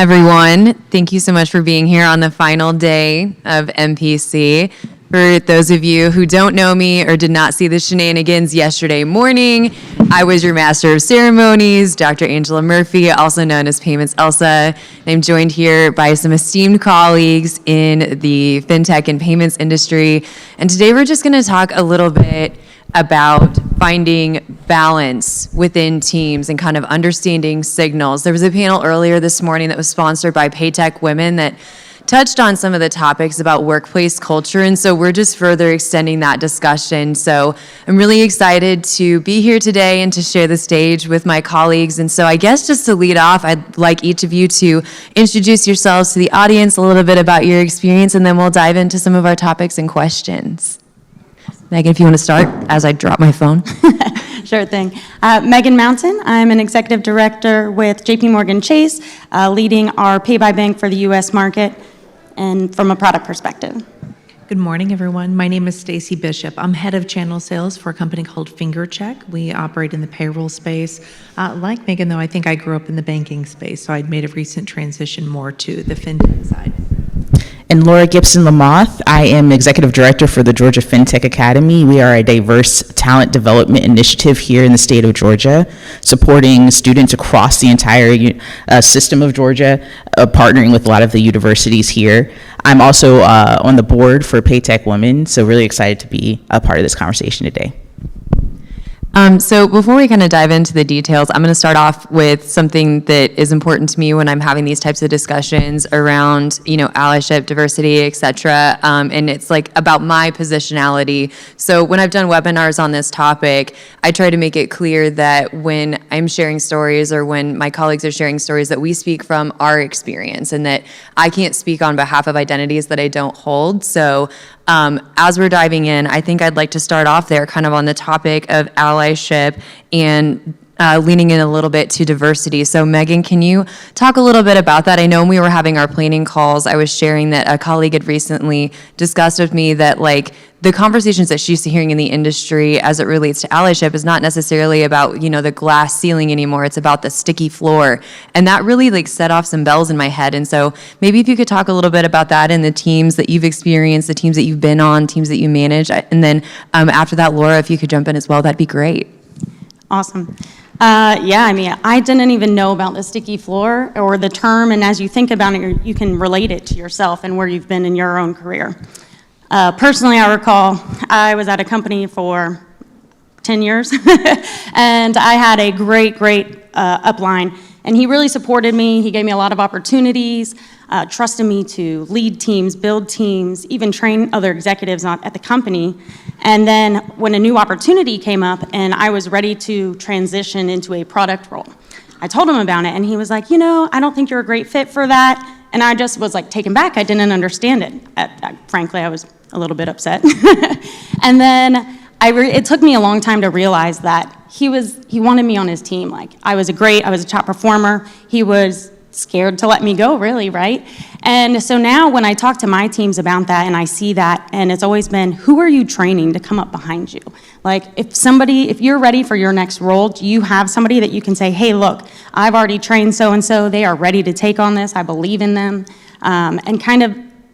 everyone. Thank you so much for being here on the final day of MPC. For those of you who don't know me or did not see the shenanigans yesterday morning, I was your Master of Ceremonies, Dr. Angela Murphy, also known as Payments Elsa. I'm joined here by some esteemed colleagues in the fintech and payments industry. And today we're just going to talk a little bit about finding balance within teams and kind of understanding signals. There was a panel earlier this morning that was sponsored by Paytech Women that touched on some of the topics about workplace culture, and so we're just further extending that discussion. So I'm really excited to be here today and to share the stage with my colleagues. And so I guess just to lead off, I'd like each of you to introduce yourselves to the audience, a little bit about your experience, and then we'll dive into some of our topics and questions. Megan, if you want to start as I drop my phone. Sure thing. Megan Mountain. I'm an executive director with JP Chase, leading our Pay by Bank for the U.S. market and from a product perspective. Good morning, everyone. My name is Stacey Bishop. I'm head of channel sales for a company called FingerCheck. We operate in the payroll space. Like Megan, though, I think I grew up in the banking space, so I'd made a recent transition more to the fintech side. And Laura Gibson Lamoth, I am executive director for the Georgia FinTech Academy. We are a diverse talent development initiative here in the state of Georgia, supporting students across the entire system of Georgia, partnering with a lot of the universities here. I'm also on the board for Paytech Women, so really excited to be a part of this conversation today. So before we kind of dive into the details, I'm going to start off with something that is important to me when I'm having these types of discussions around, allyship, diversity, et cetera. And it's like about my positionality. So when I've done webinars on this topic, I try to make it clear that when I'm sharing stories or when my colleagues are sharing stories, that we speak from our experience and that I can't speak on behalf of identities that I don't hold. So as we're diving in, I think I'd like to start off there kind of on the topic of allyship and leaning in a little bit to diversity. So Megan, can you talk a little bit about that? I know when we were having our planning calls, I was sharing that a colleague had recently discussed with me that the conversations that she's hearing in the industry as it relates to allyship is not necessarily about, the glass ceiling anymore. It's about the sticky floor. And that really set off some bells in my head. And so maybe if you could talk a little bit about that and the teams that you've experienced, the teams that you've been on, teams that you manage. And then after that, Laura, if you could jump in as well, that'd be great. Awesome. I didn't even know about the sticky floor or the term, and as you think about it, you can relate it to yourself and where you've been in your own career. Personally, I recall I was at a company for 10 years, and I had a great upline, and he really supported me. He gave me a lot of opportunities, trusted me to lead teams, build teams, even train other executives at the company. And then when a new opportunity came up and I was ready to transition into a product role, I told him about it, and he was like, I don't think you're a great fit for that. And I just was taken back. I didn't understand it. Frankly, I was a little bit upset. And then it took me a long time to realize that he wanted me on his team. I was a top performer. He was scared to let me go, really, right? And so now when I talk to my teams about that and I see that, and it's always been, who are you training to come up behind you? If you're ready for your next role, do you have somebody that you can say, hey, look, I've already trained so-and-so, they are ready to take on this, I believe in them, and kind of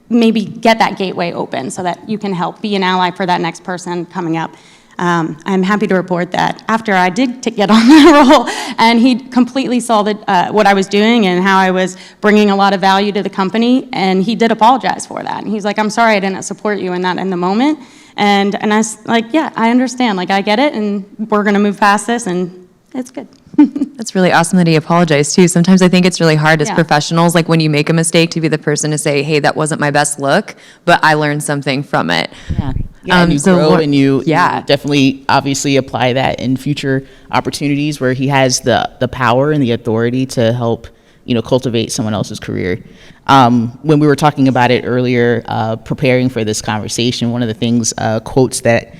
maybe get that gateway open so that you can help be an ally for that next person coming up. I'm happy to report that after I did get on that role, and he completely saw what I was doing and how I was bringing a lot of value to the company, and he did apologize for that. And he was like, I'm sorry I didn't support you in that in the moment. And I was like, yeah, I understand. I get it, and we're going to move past this, and it's good. That's really awesome that he apologized, too. Sometimes I think it's really hard as professionals, when you make a mistake, to be the person to say, hey, that wasn't my best look, but I learned something from it. Yeah, and you grow and you definitely obviously apply that in future opportunities where he has the power and the authority to help, cultivate someone else's career. When we were talking about it earlier, preparing for this conversation, one of the things, quotes that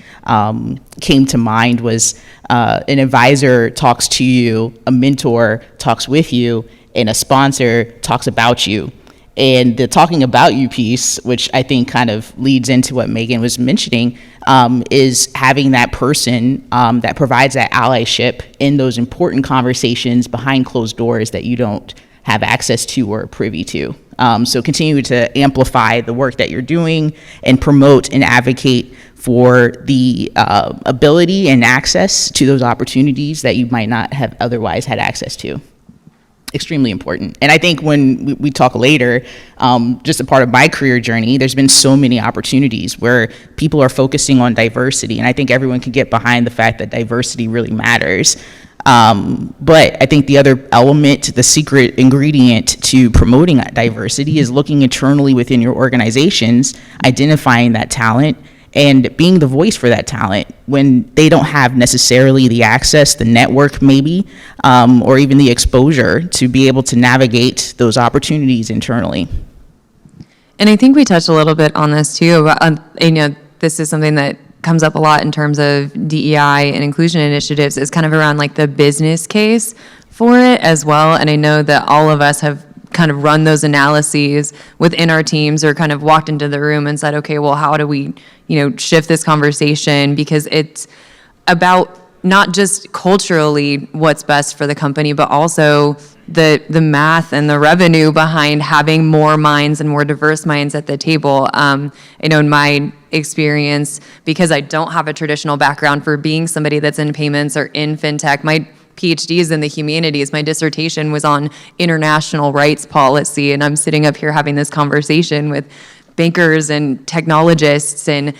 came to mind was an advisor talks to you, a mentor talks with you, and a sponsor talks about you. And the talking about you piece, which I think kind of leads into what Megan was mentioning, is having that person that provides that allyship in those important conversations behind closed doors that you don't have access to or are privy to. So continue to amplify the work that you're doing and promote and advocate for the ability and access to those opportunities that you might not have otherwise had access to. Extremely important. And I think when we talk later, just a part of my career journey, there's been so many opportunities where people are focusing on diversity. And I think everyone can get behind the fact that diversity really matters. But I think the other element, the secret ingredient to promoting that diversity is looking internally within your organizations, identifying that talent, and being the voice for that talent when they don't have necessarily the access, the network maybe, or even the exposure to be able to navigate those opportunities internally. And I think we touched a little bit on this too. This is something that comes up a lot in terms of DEI and inclusion initiatives, is kind of around like the business case for it as well. And I know that all of us have kind of run those analyses within our teams, or kind of walked into the room and said, okay, well, how do we, shift this conversation? Because it's about not just culturally what's best for the company, but also the math and the revenue behind having more minds and more diverse minds at the table. In my experience, because I don't have a traditional background for being somebody that's in payments or in fintech, my PhD is in the humanities. My dissertation was on international rights policy, and I'm sitting up here having this conversation with bankers and technologists. And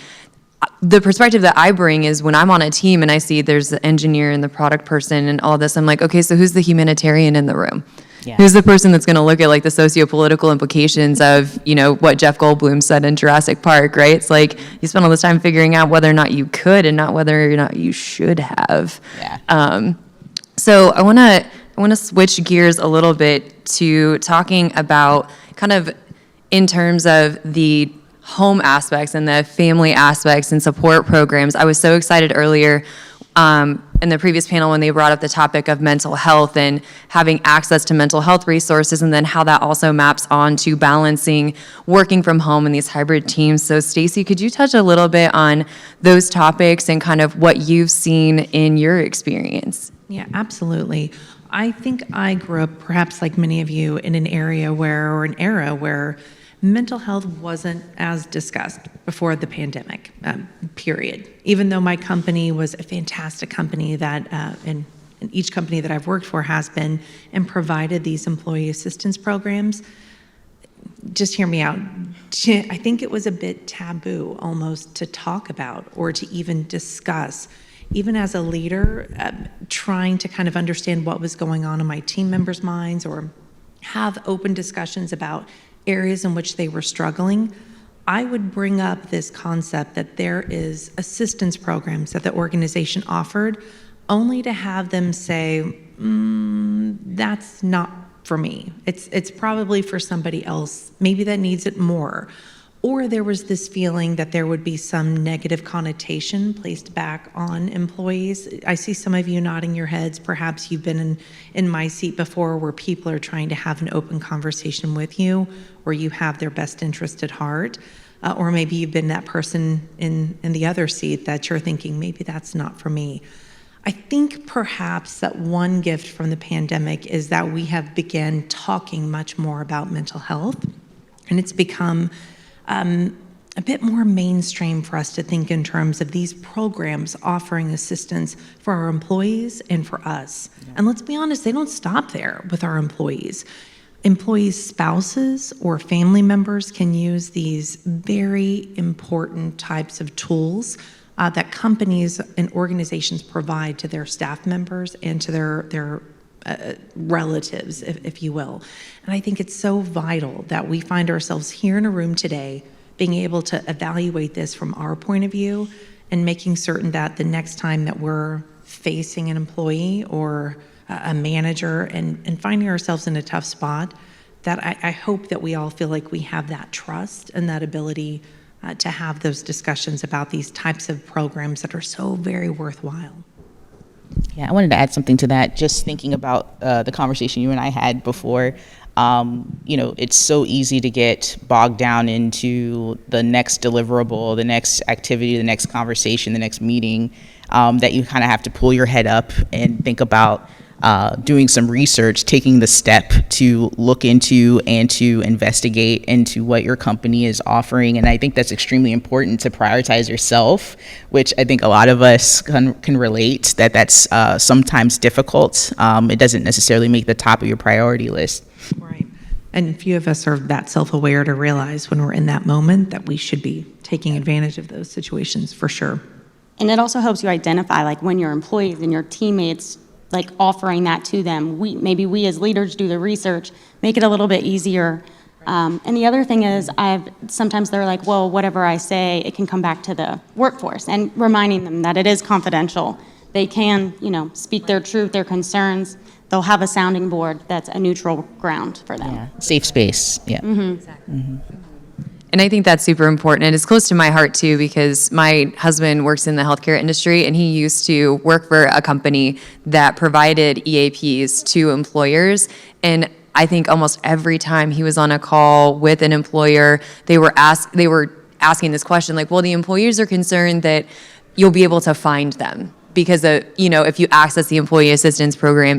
the perspective that I bring is when I'm on a team and I see there's the engineer and the product person and all this, I'm like, okay, so who's the humanitarian in the room? Yeah. Who's the person that's going to look at like the socio-political implications of, what Jeff Goldblum said in Jurassic Park, right? It's like you spend all this time figuring out whether or not you could and not whether or not you should have. Yeah. So I want to switch gears a little bit to talking about kind of in terms of the home aspects and the family aspects and support programs. I was so excited earlier in the previous panel when they brought up the topic of mental health and having access to mental health resources, and then how that also maps on to balancing working from home in these hybrid teams. So Stacey, could you touch a little bit on those topics and kind of what you've seen in your experience? Yeah, absolutely. I think I grew up, perhaps like many of you, in an era where mental health wasn't as discussed before the pandemic, period. Even though my company was a fantastic company that, and each company that I've worked for has been, and provided these employee assistance programs, just hear me out. I think it was a bit taboo almost to talk about or to even discuss. Even as a leader, trying to kind of understand what was going on in my team members' minds, or have open discussions about areas in which they were struggling, I would bring up this concept that there is assistance programs that the organization offered, only to have them say, that's not for me. It's probably for somebody else, maybe that needs it more. Or there was this feeling that there would be some negative connotation placed back on employees. I see some of you nodding your heads. Perhaps you've been in my seat before, where people are trying to have an open conversation with you, or you have their best interest at heart. Or maybe you've been that person in the other seat that you're thinking, maybe that's not for me. I think perhaps that one gift from the pandemic is that we have begun talking much more about mental health, and it's become a bit more mainstream for us to think in terms of these programs offering assistance for our employees and for us. Yeah. And let's be honest, they don't stop there with our employees. Employees' spouses or family members can use these very important types of tools that companies and organizations provide to their staff members and to their relatives, if you will. And I think it's so vital that we find ourselves here in a room today being able to evaluate this from our point of view, and making certain that the next time that we're facing an employee or a manager and finding ourselves in a tough spot, that I hope that we all feel like we have that trust and that ability to have those discussions about these types of programs that are so very worthwhile. Yeah, I wanted to add something to that. Just thinking about the conversation you and I had before, it's so easy to get bogged down into the next deliverable, the next activity, the next conversation, the next meeting, that you kind of have to pull your head up and think about doing some research, taking the step to look into and to investigate into what your company is offering. And I think that's extremely important to prioritize yourself, which I think a lot of us can relate, that's sometimes difficult. It doesn't necessarily make the top of your priority list. Right. And few of us are that self-aware to realize when we're in that moment that we should be taking advantage of those situations for sure. And it also helps you identify, like, when your employees and your teammates, like, offering that to them. Maybe we as leaders do the research, make it a little bit easier. And the other thing is, sometimes they're like, well, whatever I say, it can come back to the workforce, and reminding them that it is confidential. They can, speak their truth, their concerns. They'll have a sounding board that's a neutral ground for them. Yeah. Safe space. Yeah. Mm-hmm. Exactly. Mm-hmm. And I think that's super important. And it's close to my heart too, because my husband works in the healthcare industry, and he used to work for a company that provided EAPs to employers. And I think almost every time he was on a call with an employer, they were asking this question, like, well, the employers are concerned that you'll be able to find them. Because if you access the employee assistance program,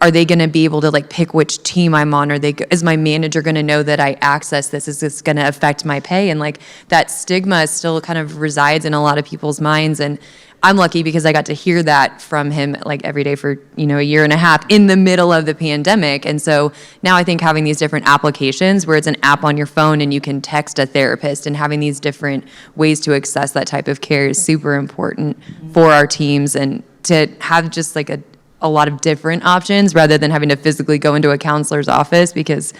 are they going to be able to like pick which team I'm on? Is my manager going to know that I access this? Is this going to affect my pay? And like that stigma still kind of resides in a lot of people's minds. And I'm lucky because I got to hear that from him like every day for a year and a half in the middle of the pandemic. And so now I think having these different applications where it's an app on your phone and you can text a therapist, and having these different ways to access that type of care is super important for our teams, and to have just like a lot of different options rather than having to physically go into a counselor's office, because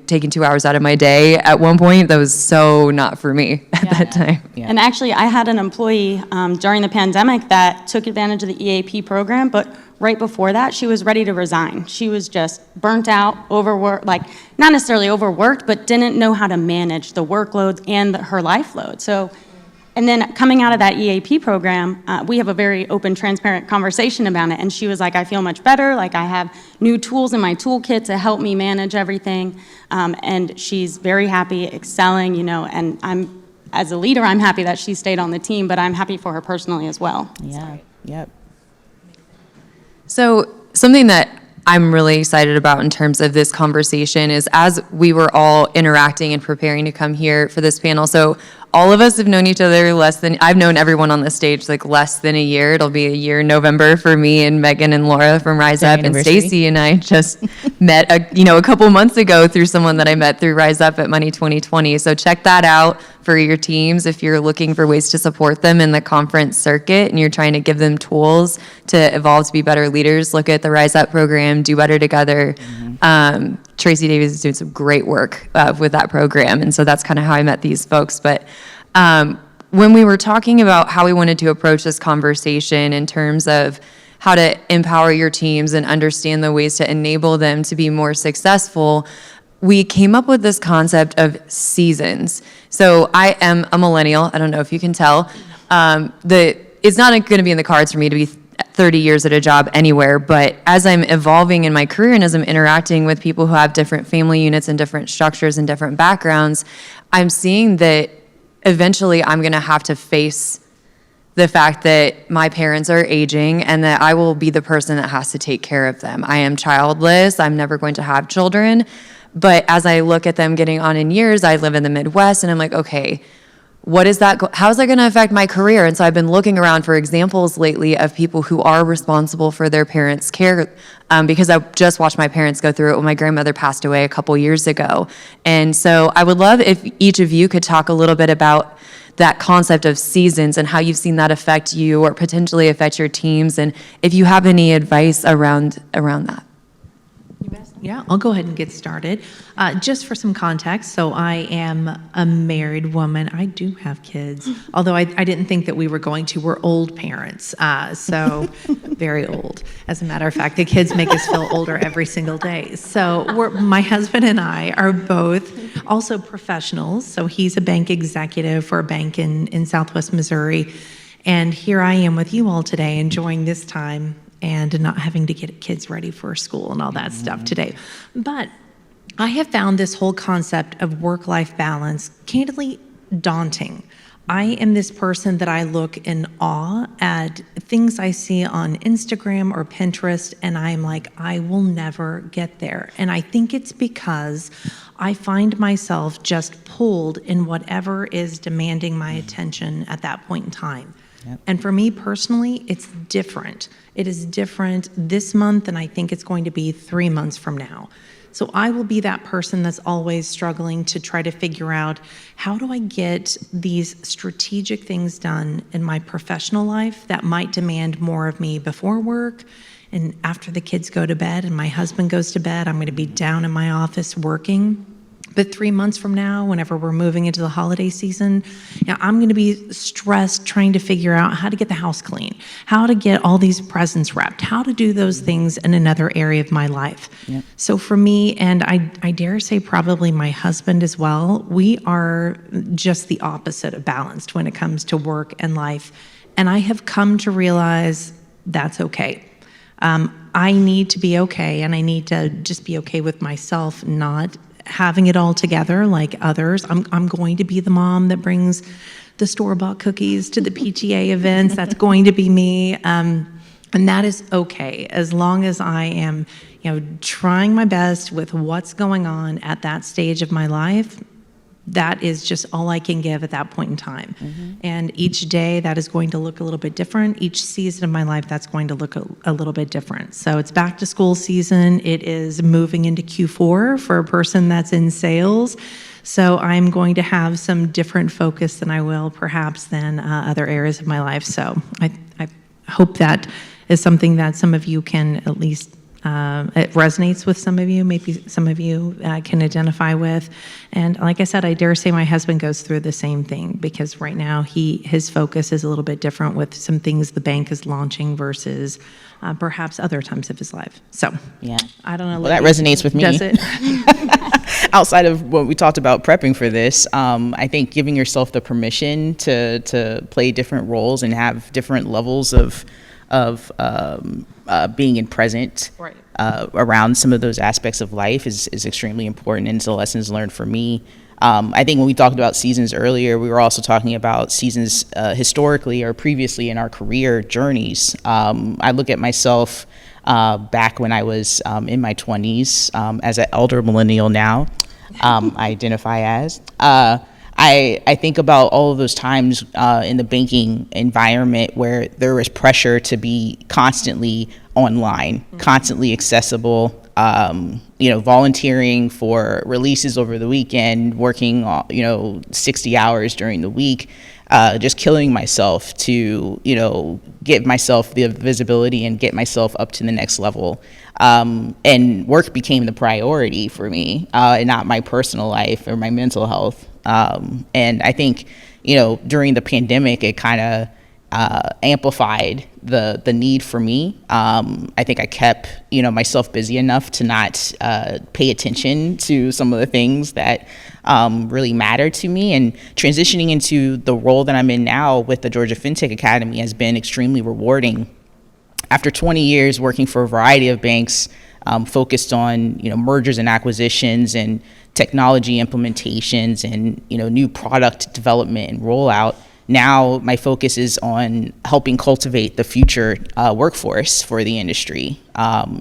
taking 2 hours out of my day at one point, that was so not for me at that time. Yeah. And actually, I had an employee during the pandemic that took advantage of the EAP program, but right before that, she was ready to resign. She was just burnt out, overworked, like not necessarily overworked, but didn't know how to manage the workloads and her life load. And then coming out of that EAP program, we have a very open, transparent conversation about it. And she was like, I feel much better. Like, I have new tools in my toolkit to help me manage everything. And she's very happy, excelling, and as a leader, I'm happy that she stayed on the team, but I'm happy for her personally as well. Yeah, yep. So something that I'm really excited about in terms of this conversation is, as we were all interacting and preparing to come here for this panel, so all of us have known each other I've known everyone on this stage like less than a year. It'll be a year in November for me and Megan and Laura from Rise Up, and Stacey and I just met a couple months ago through someone that I met through Rise Up at Money 2020. So check that out for your teams if you're looking for ways to support them in the conference circuit and you're trying to give them tools to evolve to be better leaders. Look at the Rise Up program, Do Better Together. Mm-hmm. Tracy Davies is doing some great work with that program, and so that's kind of how I met these folks. But when we were talking about how we wanted to approach this conversation in terms of how to empower your teams and understand the ways to enable them to be more successful, we came up with this concept of seasons. So I am a millennial. I don't know if you can tell. It's not going to be in the cards for me to be 30 years at a job anywhere, but as I'm evolving in my career and as I'm interacting with people who have different family units and different structures and different backgrounds, I'm seeing that eventually I'm going to have to face the fact that my parents are aging and that I will be the person that has to take care of them. I am childless. I'm never going to have children. But as I look at them getting on in years, I live in the Midwest, and I'm like, okay, how is that going to affect my career? And so I've been looking around for examples lately of people who are responsible for their parents' care, because I just watched my parents go through it when my grandmother passed away a couple years ago. And so I would love if each of you could talk a little bit about that concept of seasons and how you've seen that affect you or potentially affect your teams, and if you have any advice around that. Yeah, I'll go ahead and get started. Just for some context, so I am a married woman. I do have kids, although I didn't think that we were going to. We're old parents, so very old. As a matter of fact, the kids make us feel older every single day. So my husband and I are both also professionals. So he's a bank executive for a bank in Southwest Missouri. And here I am with you all today, enjoying this time and not having to get kids ready for school and all that stuff today. But I have found this whole concept of work-life balance candidly daunting. I am this person that I look in awe at things I see on Instagram or Pinterest, and I'm like, I will never get there. And I think it's because I find myself just pulled in whatever is demanding my attention at that point in time. Yep. And for me personally, it's different. It is different this month than I think it's going to be 3 months from now. So I will be that person that's always struggling to try to figure out, how do I get these strategic things done in my professional life that might demand more of me before work and after the kids go to bed and my husband goes to bed. I'm going to be down in my office working. But 3 months from now, whenever we're moving into the holiday season, I'm going to be stressed trying to figure out how to get the house clean, how to get all these presents wrapped, how to do those things in another area of my life. Yep. So for me, and I dare say probably my husband as well, we are just the opposite of balanced when it comes to work and life. And I have come to realize that's okay. I need to be okay, and I need to just be okay with myself, not having it all together like others. I'm going to be the mom that brings the store-bought cookies to the PTA events. That's going to be me. And that is okay, as long as I am, trying my best with what's going on at that stage of my life. That is just all I can give at that point in time. Mm-hmm. And each day that is going to look a little bit different. Each season of my life, that's going to look a little bit different. So it's back to school season. It is moving into Q4 for a person that's in sales. So I'm going to have some different focus than I will perhaps than other areas of my life. So I hope that is something that some of you can at least it resonates with some of you, maybe some of you can identify with. And like I said, I dare say my husband goes through the same thing, because right now his focus is a little bit different with some things the bank is launching versus perhaps other times of his life. So yeah, I don't know. Well, that resonates with me. Does it? Outside of what we talked about prepping for this, I think giving yourself the permission to play different roles and have different levels of being in present right. Around some of those aspects of life is extremely important, and it's a lessons learned for me. I think when we talked about seasons earlier, we were also talking about seasons historically or previously in our career journeys. I look at myself back when I was in my 20s as an elder millennial now, I identify as. I think about all of those times in the banking environment where there was pressure to be constantly online, mm-hmm. constantly accessible, volunteering for releases over the weekend, working, 60 hours during the week, just killing myself to, give myself the visibility and get myself up to the next level. And work became the priority for me, and not my personal life or my mental health. And I think, during the pandemic, it kind of amplified the need for me. I think I kept, myself busy enough to not pay attention to some of the things that really matter to me. And transitioning into the role that I'm in now with the Georgia FinTech Academy has been extremely rewarding. After 20 years working for a variety of banks, focused on mergers and acquisitions and technology implementations and new product development and rollout, now my focus is on helping cultivate the future workforce for the industry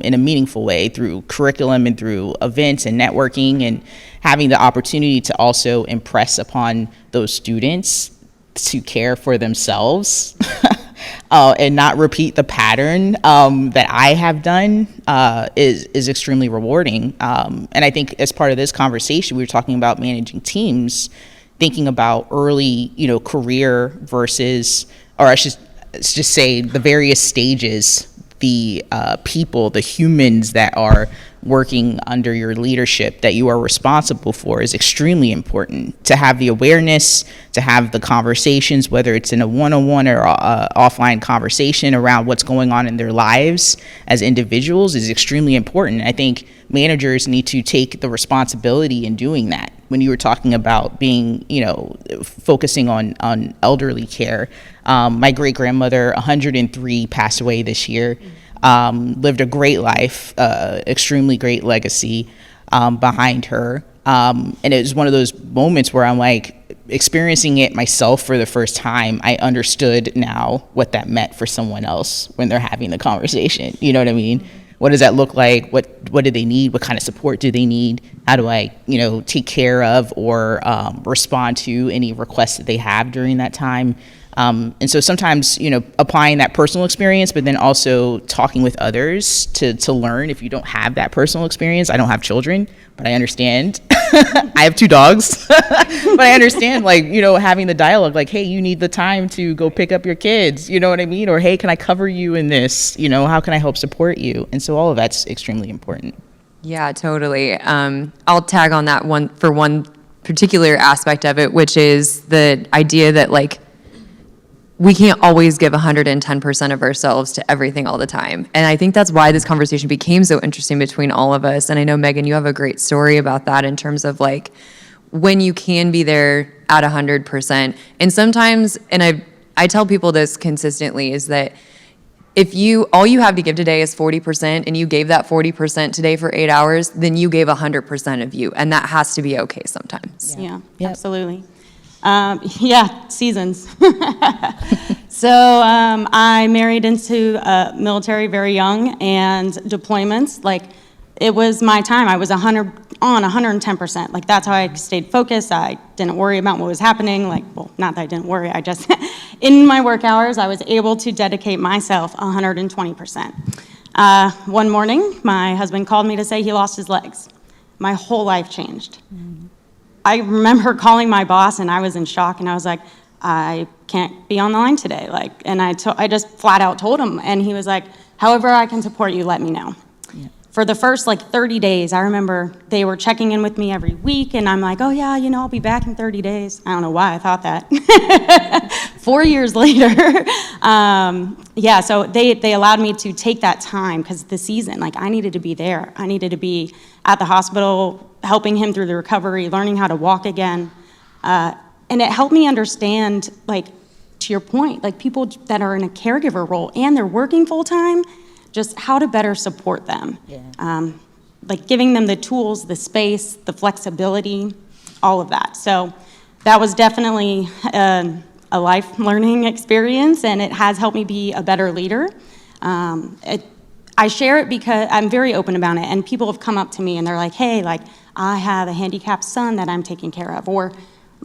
in a meaningful way through curriculum and through events and networking, and having the opportunity to also impress upon those students to care for themselves and not repeat the pattern that I have done is extremely rewarding. And I think as part of this conversation, we were talking about managing teams, thinking about early, career versus, or I should just say the various stages, the people, the humans that are working under your leadership that you are responsible for is extremely important. To have the awareness, to have the conversations, whether it's in a one-on-one or offline conversation around what's going on in their lives as individuals is extremely important. I think managers need to take the responsibility in doing that. When you were talking about being, focusing on elderly care, my great-grandmother, 103, passed away this year. Lived a great life, extremely great legacy behind her. And it was one of those moments where I'm like, experiencing it myself for the first time, I understood now what that meant for someone else when they're having the conversation. You know what I mean? What does that look like? What do they need? What kind of support do they need? How do I, take care of or respond to any requests that they have during that time? And so sometimes, applying that personal experience, but then also talking with others to learn. If you don't have that personal experience, I don't have children, but I understand. I have 2 dogs, but I understand, having the dialogue, like, hey, you need the time to go pick up your kids, you know what I mean? Or, hey, can I cover you in this? How can I help support you? And so all of that's extremely important. Yeah, totally. I'll tag on that one particular aspect of it, which is the idea that, we can't always give 110% of ourselves to everything all the time. And I think that's why this conversation became so interesting between all of us. And I know, Megan, you have a great story about that in terms of when you can be there at 100%. And sometimes, and I tell people this consistently, is that if all you have to give today is 40% and you gave that 40% today for 8 hours, then you gave 100% of you. And that has to be okay sometimes. Yeah, absolutely. Seasons. So I married into military very young, and deployments, it was my time. I was 110%. That's how I stayed focused. I didn't worry about what was happening. Not that I didn't worry. I just, in my work hours, I was able to dedicate myself 120%. One morning, my husband called me to say he lost his legs. My whole life changed. I remember calling my boss, and I was in shock, and I was like, I can't be on the line today. And I just flat out told him, and he was like, however I can support you, let me know. Yeah. For the first 30 days, I remember they were checking in with me every week, and I'm like, oh yeah, I'll be back in 30 days. I don't know why I thought that. 4 years later, so they allowed me to take that time, because the season, I needed to be there. I needed to be at the hospital, helping him through the recovery, learning how to walk again. And it helped me understand, to your point, people that are in a caregiver role and they're working full-time, just how to better support them. Yeah. Giving them the tools, the space, the flexibility, all of that. So that was definitely a life learning experience, and it has helped me be a better leader. I share it because I'm very open about it, and people have come up to me and they're like, hey, I have a handicapped son that I'm taking care of, or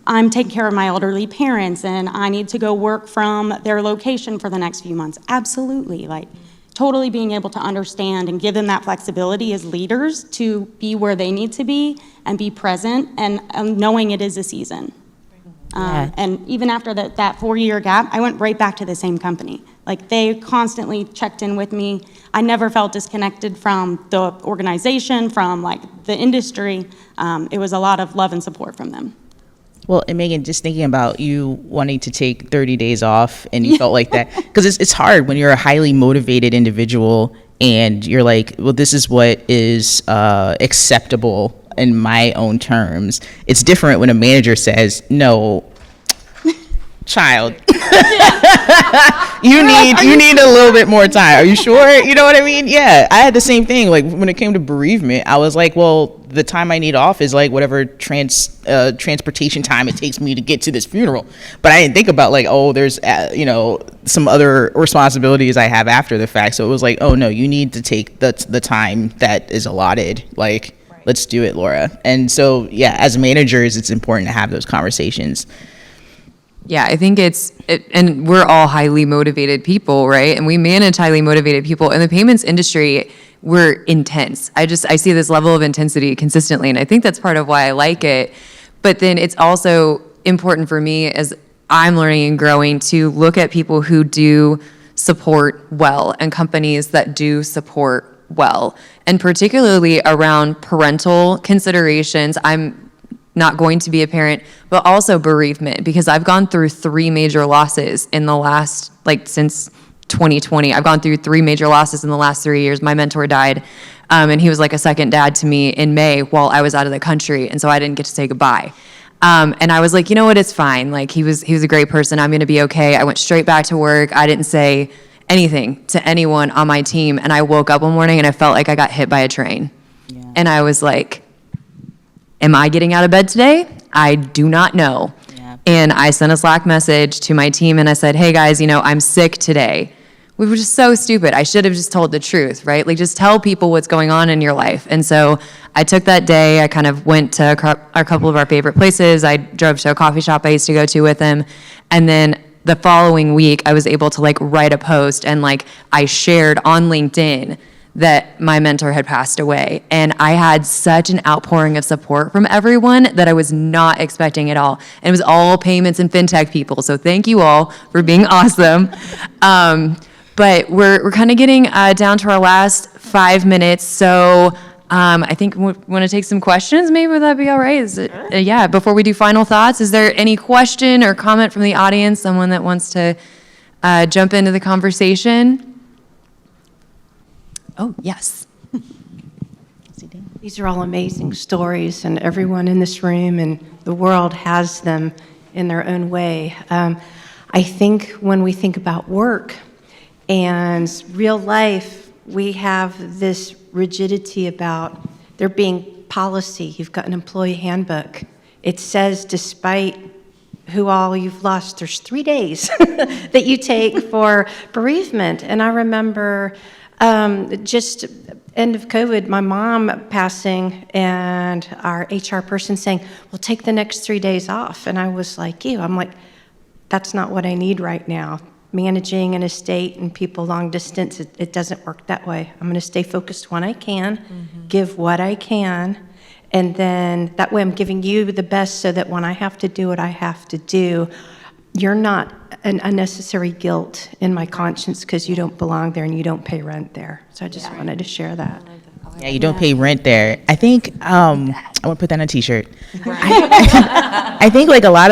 I'm taking care of my elderly parents and I need to go work from their location for the next few months. Absolutely, totally being able to understand and give them that flexibility as leaders to be where they need to be and be present, and knowing it is a season. Yeah. And even after that 4-year gap, I went right back to the same company. They constantly checked in with me. I never felt disconnected from the organization, from the industry. It was a lot of love and support from them. Well, and Megan, just thinking about you wanting to take 30 days off, and you felt like that, because it's hard when you're a highly motivated individual and you're like, well, this is what is acceptable in my own terms. It's different when a manager says, no, child, you need a little bit more time. Are you sure? You know what I mean? Yeah, I had the same thing. When it came to bereavement, I was like, well, the time I need off is whatever transportation time it takes me to get to this funeral. But I didn't think about there's some other responsibilities I have after the fact. So it was oh no, you need to take the time that is allotted. Let's do it, Laura. And so yeah, as managers, it's important to have those conversations. Yeah, I think and we're all highly motivated people, right? And we manage highly motivated people. In the payments industry, we're intense. I see this level of intensity consistently, and I think that's part of why I like it. But then it's also important for me, as I'm learning and growing, to look at people who do support well and companies that do support well. And particularly around parental considerations, I'm not going to be a parent, but also bereavement, because I've gone through 3 major losses in the last, since 2020. I've gone through 3 major losses in the last 3 years. My mentor died, and he was like a second dad to me in May while I was out of the country, and so I didn't get to say goodbye. And I was like, you know what, it's fine. He was a great person. I'm going to be okay. I went straight back to work. I didn't say anything to anyone on my team, and I woke up one morning and I felt like I got hit by a train. Yeah. And I was like, am I getting out of bed today? I do not know. Yeah. And I sent a Slack message to my team and I said, hey guys, I'm sick today. We were just so stupid. I should have just told the truth, right? Like, just tell people what's going on in your life. And so I took that day, I kind of went to a couple of our favorite places. I drove to a coffee shop I used to go to with him. And then the following week, I was able to write a post, and I shared on LinkedIn that my mentor had passed away. And I had such an outpouring of support from everyone that I was not expecting at all. And it was all payments and fintech people. So thank you all for being awesome. But we're kind of getting down to our last 5 minutes. So I think we want to take some questions. Maybe would that be all right? Is it, yeah, before we do final thoughts, is there any question or comment from the audience? Someone that wants to jump into the conversation? Oh, yes. These are all amazing stories, and everyone in this room and the world has them in their own way. I think when we think about work and real life, we have this rigidity about there being policy. You've got an employee handbook. It says despite who all you've lost, there's 3 days that you take for bereavement. And I remember just end of COVID, my mom passing and our HR person saying, well, take the next 3 days off. And I was like, I'm like, that's not what I need right now. Managing an estate and people long distance, it doesn't work that way. I'm going to stay focused when I can, give what I can, and then that way I'm giving you the best so that when I have to do what I have to do, you're not an unnecessary guilt in my conscience because you don't belong there and you don't pay rent there. So I just wanted to share that. Yeah, you don't pay rent there. I think I want to put that on a T-shirt. I think a lot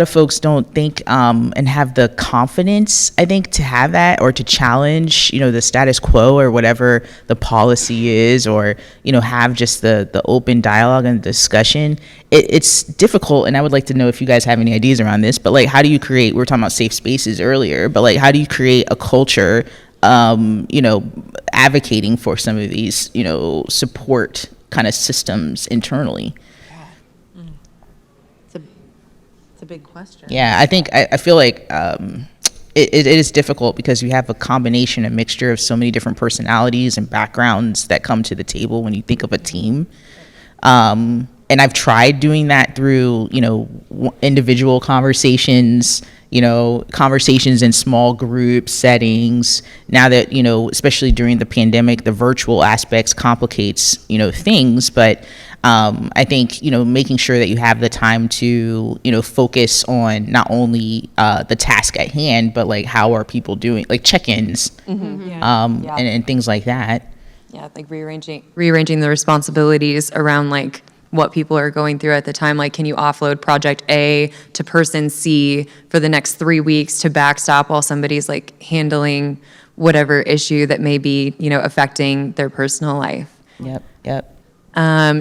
of folks don't think and have the confidence, I think, to have that or to challenge the status quo or whatever the policy is, or have just the open dialogue and discussion. It's difficult, and I would like to know if you guys have any ideas around this. But how do you create? We were talking about safe spaces earlier, but how do you create a culture? Advocating for some of these, support kind of systems internally. It's a big question. Yeah, I think I feel like it is difficult because you have a mixture of so many different personalities and backgrounds that come to the table when you think of a team. And I've tried doing that through, individual conversations, conversations in small group settings. Now that, especially during the pandemic, the virtual aspects complicates, things. But I think, making sure that you have the time to, focus on not only the task at hand, but how are people doing, check-ins, and things like that. Yeah, rearranging the responsibilities around what people are going through at the time. Can you offload project A to person C for the next 3 weeks to backstop while somebody's handling whatever issue that may be, affecting their personal life. Yep.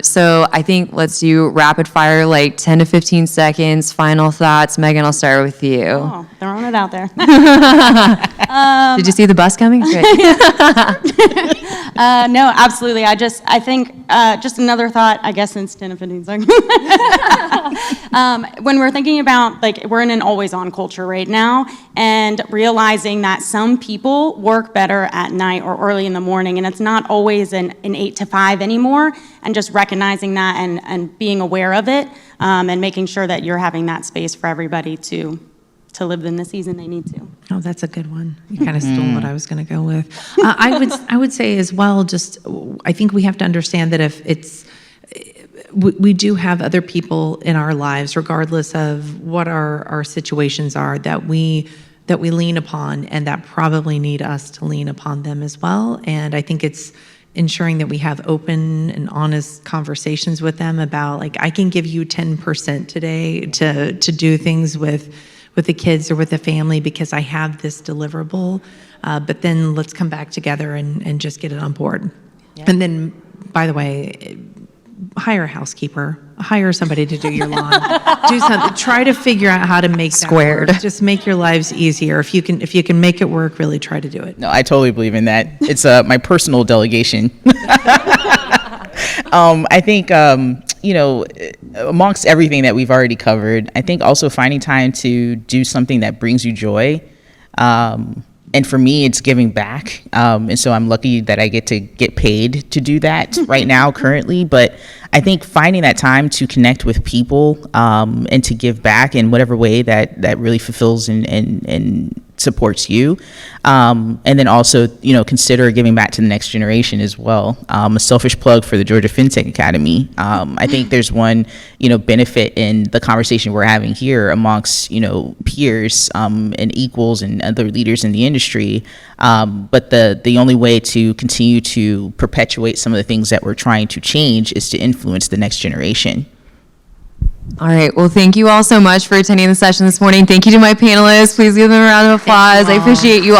So I think let's do rapid fire, 10 to 15 seconds, final thoughts. Megan, I'll start with you. Oh, throwing it out there. Did you see the bus coming? Great. No, absolutely. I think just another thought, I guess, since 10 to 15 seconds. When we're thinking about, we're in an always-on culture right now, and realizing that some people work better at night or early in the morning, and it's not always an 8 to 5 anymore, and just recognizing that and being aware of it, and making sure that you're having that space for everybody to live in the season they need to. Oh, that's a good one. You kind of stole what I was going to go with. I would say as well, I think we have to understand that if we do have other people in our lives, regardless of what our situations are, that we lean upon, and that probably need us to lean upon them as well. And I think it's ensuring that we have open and honest conversations with them about, I can give you 10% today to do things with the kids or with the family because I have this deliverable, but then let's come back together and just get it on board. Yeah. And then, by the way, hire a housekeeper, hire somebody to do your lawn, do something, try to figure out how to make squared. That work. Just make your lives easier. If you can make it work, really try to do it. No, I totally believe in that. It's my personal delegation. I think, amongst everything that we've already covered, I think also finding time to do something that brings you joy. And for me, it's giving back. And so I'm lucky that I get to get paid to do that right now, currently. But I think finding that time to connect with people and to give back in whatever way that really fulfills and supports you. And then also, consider giving back to the next generation as well. A selfish plug for the Georgia FinTech Academy. I think there's one, benefit in the conversation we're having here amongst, peers and equals and other leaders in the industry. But the only way to continue to perpetuate some of the things that we're trying to change is to influence the next generation. All right. Well, thank you all so much for attending the session this morning. Thank you to my panelists. Please give them a round of applause. I appreciate you